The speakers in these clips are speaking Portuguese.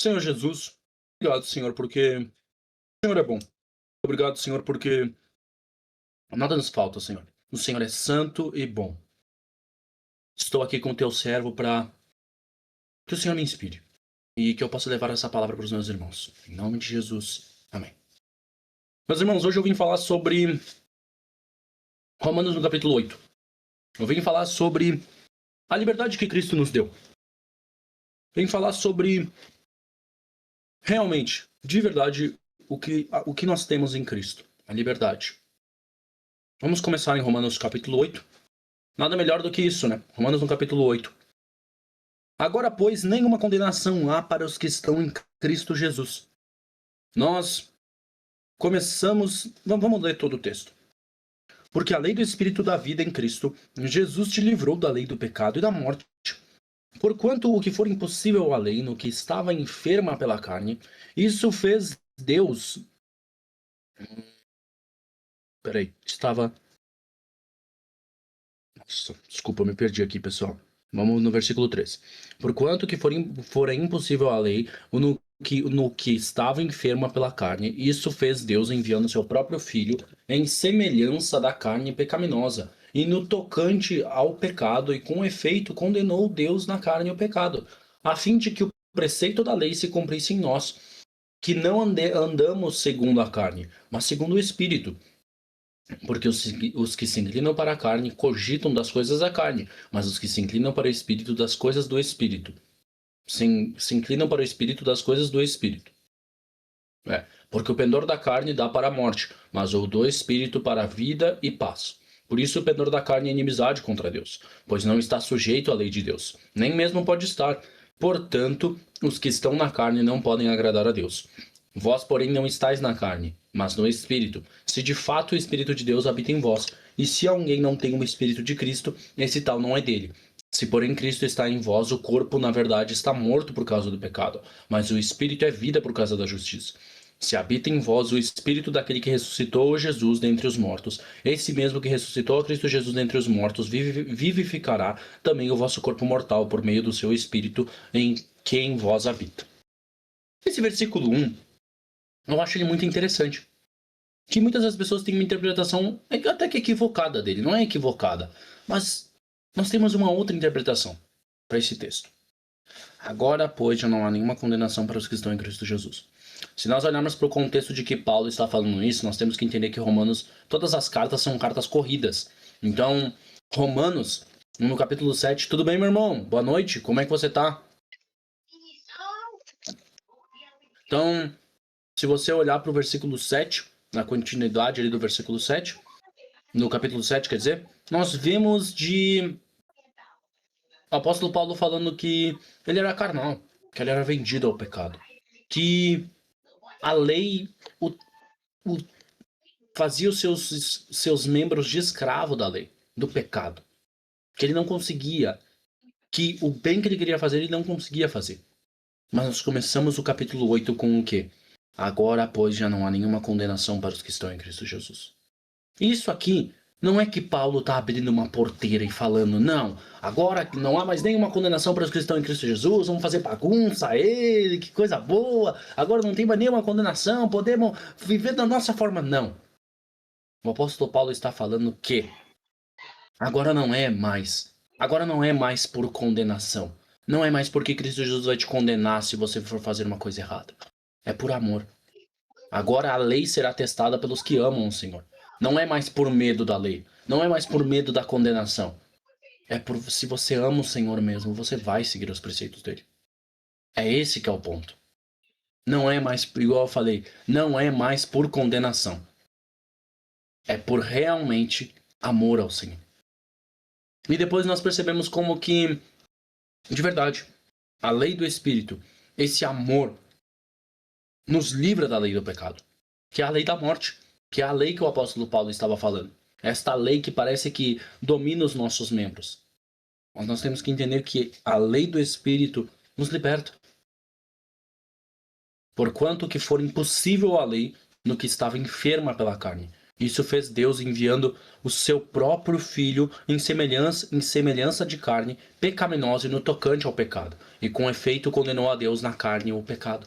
Senhor Jesus, obrigado, Senhor, porque o Senhor é bom. Obrigado, Senhor, porque nada nos falta, Senhor. O Senhor é santo e bom. Estou aqui com o teu servo para que o Senhor me inspire e que eu possa levar essa palavra para os meus irmãos. Em nome de Jesus. Amém. Meus irmãos, hoje eu vim falar sobre Romanos no capítulo 8. Eu vim falar sobre a liberdade que Cristo nos deu. Vim falar sobre realmente, de verdade, o que nós temos em Cristo. A liberdade. Vamos começar em Romanos capítulo 8. Nada melhor do que isso, né? Romanos no capítulo 8. Agora, pois, nenhuma condenação há para os que estão em Cristo Jesus. Nós começamos... Vamos ler todo o texto. Porque a lei do Espírito da vida em Cristo, Jesus te livrou da lei do pecado e da morte. Porquanto o que for impossível à lei, no que estava enferma pela carne, isso fez Deus... estava... Nossa, desculpa, eu me perdi aqui, pessoal. Vamos no versículo 3. Porquanto que for impossível à lei, no que estava enferma pela carne, isso fez Deus enviando seu próprio Filho em semelhança da carne pecaminosa, e no tocante ao pecado, e com efeito condenou Deus na carne o pecado, a fim de que o preceito da lei se cumprisse em nós, que não andamos segundo a carne, mas segundo o Espírito. Porque os que se inclinam para a carne cogitam das coisas da carne, mas os que se inclinam para o Espírito das coisas do Espírito. Se inclinam para o Espírito das coisas do Espírito. Porque o pendor da carne dá para a morte, mas o do Espírito para a vida e paz. Por isso o pendor da carne é inimizade contra Deus, pois não está sujeito à lei de Deus, nem mesmo pode estar. Portanto, os que estão na carne não podem agradar a Deus. Vós, porém, não estáis na carne, mas no Espírito, se de fato o Espírito de Deus habita em vós. E se alguém não tem o Espírito de Cristo, esse tal não é dele. Se, porém, Cristo está em vós, o corpo, na verdade, está morto por causa do pecado, mas o Espírito é vida por causa da justiça. Se habita em vós o Espírito daquele que ressuscitou Jesus dentre os mortos, esse mesmo que ressuscitou a Cristo Jesus dentre os mortos vivificará também o vosso corpo mortal por meio do seu Espírito que em vós habita. Esse versículo 1, eu acho ele muito interessante. Que muitas das pessoas têm uma interpretação até que equivocada dele. Não é equivocada, mas nós temos uma outra interpretação para esse texto. Agora, pois, já não há nenhuma condenação para os que estão em Cristo Jesus. Se nós olharmos para o contexto de que Paulo está falando isso, nós temos que entender que Romanos, todas as cartas são cartas corridas. Então, Romanos, no capítulo 7, tudo bem, meu irmão? Boa noite, como é que você tá? Então, se você olhar para o versículo 7, na continuidade ali do versículo 7, no capítulo 7, quer dizer, nós vemos o apóstolo Paulo falando que ele era carnal, que ele era vendido ao pecado, que a lei fazia os seus membros de escravo da lei, do pecado, que ele não conseguia, que o bem que ele queria fazer, ele não conseguia fazer. Mas nós começamos o capítulo 8 com o quê? Agora, pois, já não há nenhuma condenação para os que estão em Cristo Jesus. Isso aqui não é que Paulo está abrindo uma porteira e falando, não, agora não há mais nenhuma condenação para os que estão em Cristo Jesus, vamos fazer bagunça, ele, que coisa boa, agora não tem mais nenhuma condenação, podemos viver da nossa forma. Não. O apóstolo Paulo está falando que agora não é mais por condenação. Não é mais porque Cristo Jesus vai te condenar se você for fazer uma coisa errada. É por amor. Agora a lei será testada pelos que amam o Senhor. Não é mais por medo da lei. Não é mais por medo da condenação. É por se você ama o Senhor mesmo, você vai seguir os preceitos dele. É esse que é o ponto. Não é mais, igual eu falei, não é mais por condenação. É por realmente amor ao Senhor. E depois nós percebemos como que, de verdade, a lei do Espírito, esse amor, nos livra da lei do pecado, que é a lei da morte, que é a lei que o apóstolo Paulo estava falando. Esta lei que parece que domina os nossos membros. Mas nós temos que entender que a lei do Espírito nos liberta. Porquanto que for impossível a lei no que estava enferma pela carne. Isso fez Deus enviando o seu próprio Filho em semelhança de carne, pecaminosa e no tocante ao pecado, e com efeito condenou a Deus na carne o pecado.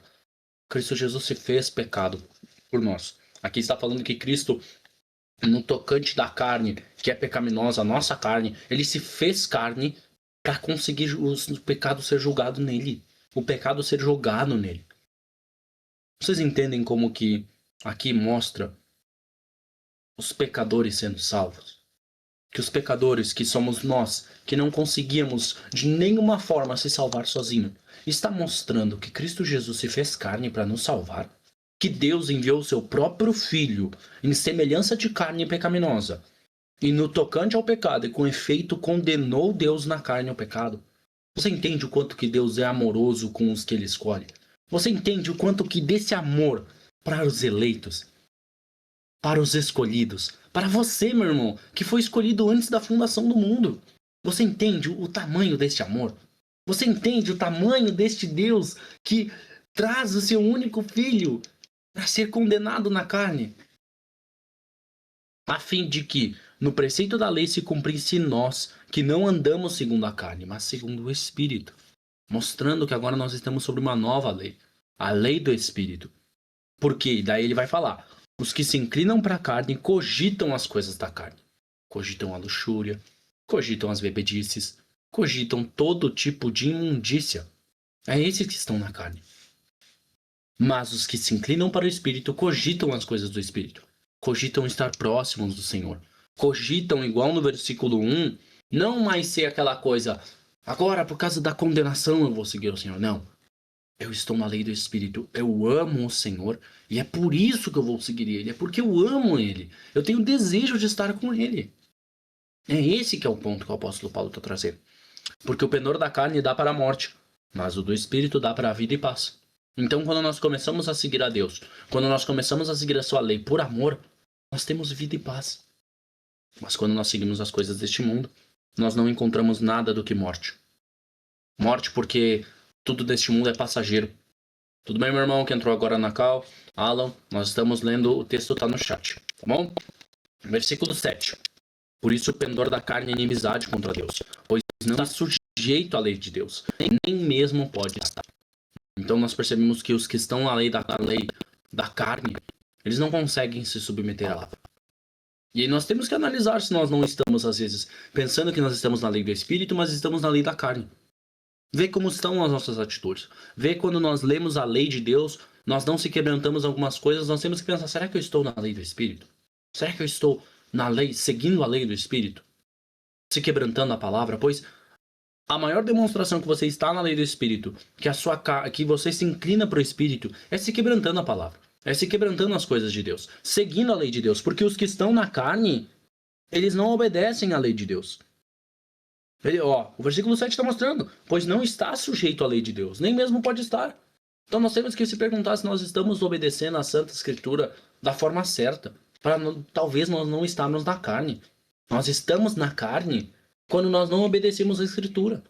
Cristo Jesus se fez pecado por nós. Aqui está falando que Cristo, no tocante da carne, que é pecaminosa, a nossa carne, ele se fez carne para conseguir o pecado ser julgado nele, o pecado ser jogado nele. Vocês entendem como que aqui mostra os pecadores sendo salvos? Que os pecadores, que somos nós, que não conseguíamos de nenhuma forma se salvar sozinho, está mostrando que Cristo Jesus se fez carne para nos salvar, que Deus enviou o seu próprio Filho em semelhança de carne pecaminosa, e no tocante ao pecado, e com efeito condenou Deus na carne ao pecado. Você entende o quanto que Deus é amoroso com os que Ele escolhe? Você entende o quanto que desse amor para os eleitos, para os escolhidos, para você, meu irmão, que foi escolhido antes da fundação do mundo. Você entende o tamanho deste amor? Você entende o tamanho deste Deus que traz o seu único filho para ser condenado na carne? A fim de que, no preceito da lei, se cumprisse nós, que não andamos segundo a carne, mas segundo o Espírito. Mostrando que agora nós estamos sobre uma nova lei, a lei do Espírito. Porque daí ele vai falar: os que se inclinam para a carne cogitam as coisas da carne. Cogitam a luxúria, cogitam as bebedices, cogitam todo tipo de imundícia. É esses que estão na carne. Mas os que se inclinam para o Espírito cogitam as coisas do Espírito. Cogitam estar próximos do Senhor. Cogitam, igual no versículo 1, não mais ser aquela coisa, agora por causa da condenação eu vou seguir o Senhor. Não. Eu estou na lei do Espírito, eu amo o Senhor e é por isso que eu vou seguir Ele, é porque eu amo Ele, eu tenho desejo de estar com Ele. É esse que é o ponto que o apóstolo Paulo está trazendo. Porque o pendor da carne dá para a morte, mas o do Espírito dá para a vida e paz. Então quando nós começamos a seguir a Deus, quando nós começamos a seguir a sua lei por amor, nós temos vida e paz. Mas quando nós seguimos as coisas deste mundo, nós não encontramos nada do que morte. Morte porque tudo deste mundo é passageiro. Tudo bem, meu irmão, que entrou agora na cal? Alan, nós estamos lendo, o texto está no chat, tá bom? Versículo 7. Por isso o pendor da carne é inimizade contra Deus, pois não está sujeito à lei de Deus, nem mesmo pode estar. Então nós percebemos que os que estão na lei da carne, eles não conseguem se submeter à palavra. E aí nós temos que analisar se nós não estamos, às vezes, pensando que nós estamos na lei do Espírito, mas estamos na lei da carne. Vê como estão as nossas atitudes. Vê quando nós lemos a lei de Deus, nós não se quebrantamos algumas coisas, nós temos que pensar, será que eu estou na lei do Espírito? Será que eu estou na lei, seguindo a lei do Espírito? Se quebrantando a palavra? Pois a maior demonstração que você está na lei do Espírito, que você se inclina para o Espírito, é se quebrantando a palavra. É se quebrantando as coisas de Deus. Seguindo a lei de Deus. Porque os que estão na carne, eles não obedecem à lei de Deus. O versículo 7 está mostrando, pois não está sujeito à lei de Deus, nem mesmo pode estar. Então nós temos que se perguntar se nós estamos obedecendo à Santa Escritura da forma certa, para talvez nós não estarmos na carne. Nós estamos na carne quando nós não obedecemos à Escritura.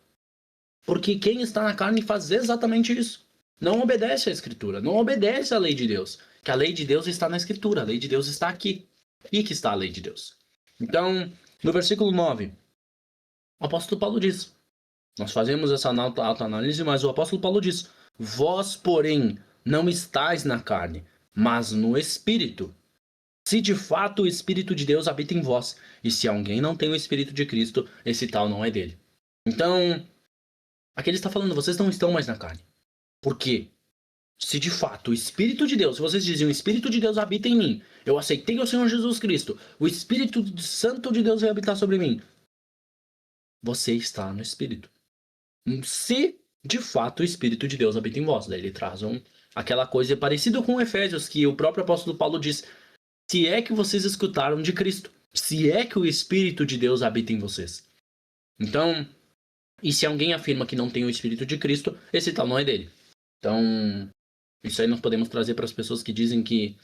Porque quem está na carne faz exatamente isso. Não obedece à Escritura, não obedece à lei de Deus. Que a lei de Deus está na Escritura, a lei de Deus está aqui. E que está a lei de Deus. Então, no versículo 9... o apóstolo Paulo diz, nós fazemos essa autoanálise, mas o apóstolo Paulo diz, vós, porém, não estáis na carne, mas no Espírito. Se de fato o Espírito de Deus habita em vós, e se alguém não tem o Espírito de Cristo, esse tal não é dele. Então, aqui ele está falando, vocês não estão mais na carne. Por quê? Se de fato o Espírito de Deus, se vocês dizem, o Espírito de Deus habita em mim, eu aceitei o Senhor Jesus Cristo, o Espírito Santo de Deus vai habitar sobre mim, você está no Espírito. Se, de fato, o Espírito de Deus habita em vós. Daí ele traz aquela coisa parecida com Efésios, que o próprio apóstolo Paulo diz, se é que vocês escutaram de Cristo, se é que o Espírito de Deus habita em vocês. Então, e se alguém afirma que não tem o Espírito de Cristo, esse tal não é dele. Então, isso aí nós podemos trazer para as pessoas que dizem que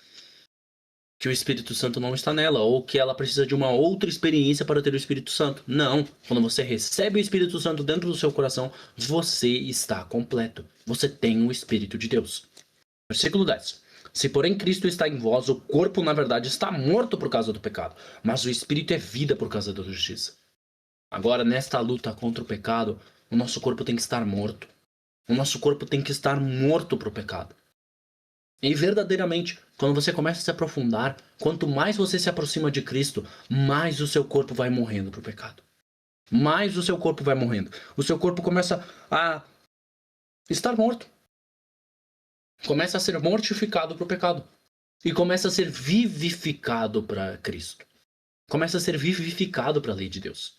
o Espírito Santo não está nela, ou que ela precisa de uma outra experiência para ter o Espírito Santo. Não, quando você recebe o Espírito Santo dentro do seu coração, você está completo. Você tem o Espírito de Deus. Versículo 10. Se porém Cristo está em vós, o corpo na verdade está morto por causa do pecado, mas o espírito é vida por causa da justiça. Agora, nesta luta contra o pecado, o nosso corpo tem que estar morto. O nosso corpo tem que estar morto para o pecado. E verdadeiramente, quando você começa a se aprofundar, quanto mais você se aproxima de Cristo, mais o seu corpo vai morrendo para o pecado. Mais o seu corpo vai morrendo. O seu corpo começa a estar morto. Começa a ser mortificado para o pecado. E começa a ser vivificado para Cristo. Começa a ser vivificado para a lei de Deus.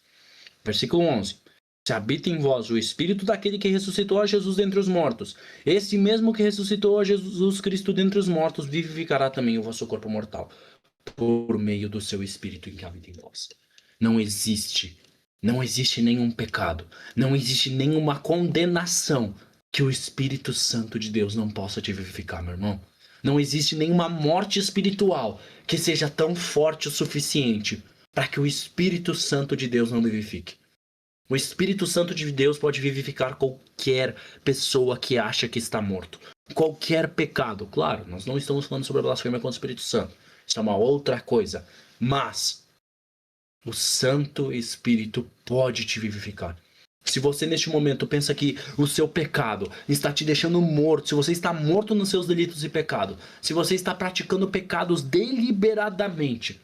Versículo 11. Se habita em vós o Espírito daquele que ressuscitou a Jesus dentre os mortos, esse mesmo que ressuscitou a Jesus Cristo dentre os mortos, vivificará também o vosso corpo mortal, por meio do seu Espírito que habita em vós. Não existe nenhum pecado, não existe nenhuma condenação que o Espírito Santo de Deus não possa te vivificar, meu irmão. Não existe nenhuma morte espiritual que seja tão forte o suficiente para que o Espírito Santo de Deus não vivifique. O Espírito Santo de Deus pode vivificar qualquer pessoa que acha que está morto. Qualquer pecado. Claro, nós não estamos falando sobre a blasfêmia contra o Espírito Santo. Isso é uma outra coisa. Mas o Santo Espírito pode te vivificar. Se você neste momento pensa que o seu pecado está te deixando morto, se você está morto nos seus delitos e pecados, se você está praticando pecados deliberadamente,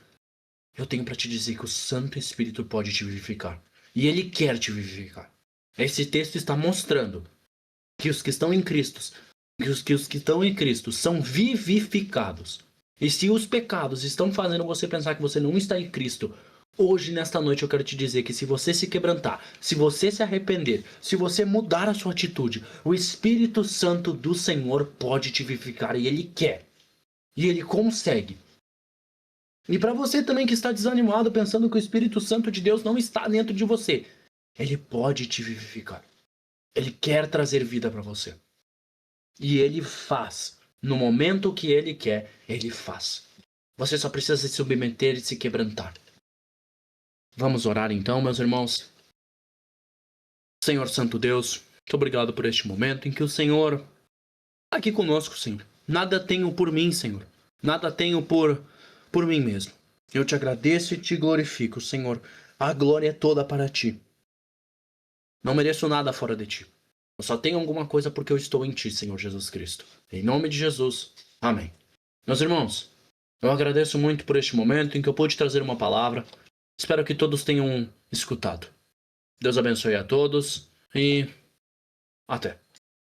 eu tenho para te dizer que o Santo Espírito pode te vivificar. E Ele quer te vivificar. Esse texto está mostrando que os que estão em Cristo, que os que estão em Cristo são vivificados. E se os pecados estão fazendo você pensar que você não está em Cristo, hoje, nesta noite, eu quero te dizer que se você se quebrantar, se você se arrepender, se você mudar a sua atitude, o Espírito Santo do Senhor pode te vivificar e Ele quer. E Ele consegue. E para você também que está desanimado, pensando que o Espírito Santo de Deus não está dentro de você, Ele pode te vivificar. Ele quer trazer vida para você. E Ele faz. No momento que Ele quer, Ele faz. Você só precisa se submeter e se quebrantar. Vamos orar então, meus irmãos. Senhor Santo Deus, muito obrigado por este momento em que o Senhor está aqui conosco, Senhor. Nada tenho por mim, Senhor. Nada tenho por mim mesmo. Eu te agradeço e te glorifico, Senhor. A glória é toda para ti. Não mereço nada fora de ti. Eu só tenho alguma coisa porque eu estou em ti, Senhor Jesus Cristo. Em nome de Jesus. Amém. Meus irmãos, eu agradeço muito por este momento em que eu pude trazer uma palavra. Espero que todos tenham escutado. Deus abençoe a todos e até.